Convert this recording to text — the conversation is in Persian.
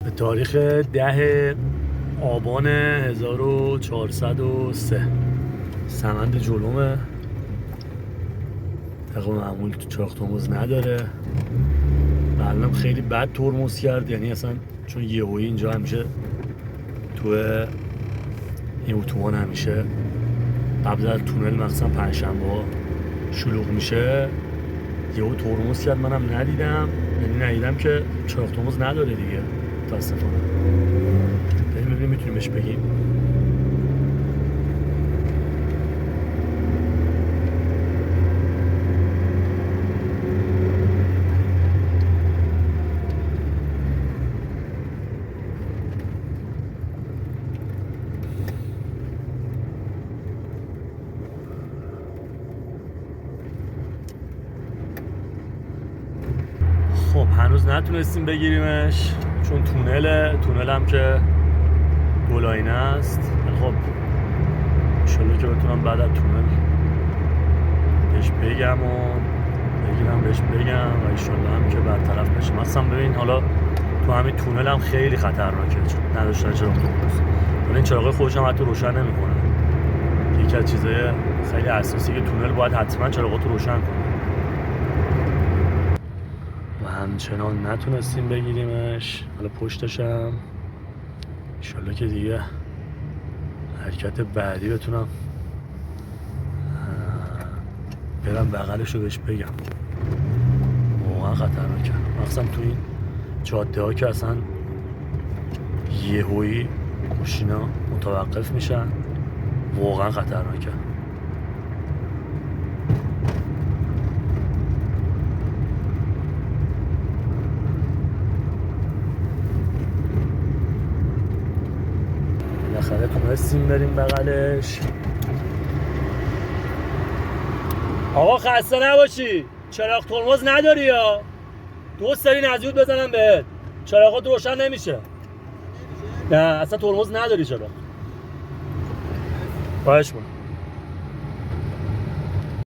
به تاریخ 10 آبان 1403 سمند جلومه طبق معمول تو چراغ ترمز نداره. معلم خیلی بد ترمز کرد، یعنی اصلا چون یهویی اینجا همیشه تو این اتوبان همیشه قبل از تونل مخصوصا پنجشنبه شلوغ میشه، یهو ترمز کرد. منم ندیدم، یعنی ندیدم که چراغ ترمز نداره دیگه متاسفانه. بریم ببینیم میتونیم بهش بگیم. خب هنوز نتونستیم بگیریمش چون تونل هم که دو لاینه است. خب انشالله که بتونم بعد از تونل بهش بگم و بگیرم بهش بگم و انشالله هم که برطرف بشه. مثلا ببین حالا تو همین تونل هم خیلی خطرناکه چون نداشتن چراغ ترمز، ولی این چراغ خودش هم حتی روشن نمیکنه. یکی از چیزای خیلی اساسی که تونل باید حتما چراغاتو روشن کنه. همچنان نتونستیم بگیریمش. حالا پشتشم انشالله که دیگه حرکت بعدی بتونم برم بغلش رو بهش بگم. واقعا خطرناکه، مخصوصا تو این جاده ها که اصلا یهویی ماشینا متوقف میشن، واقعا خطرناکه. بالاخره تونستیم بریم بغلش. آقا خسته نباشی، چراغ ترمز نداری یا دوست داری نزدیک بزنم بهت؟ چراغات روشن نمیشه. نه اصلا ترمز نداری چرا؟ خواهش می‌کنم.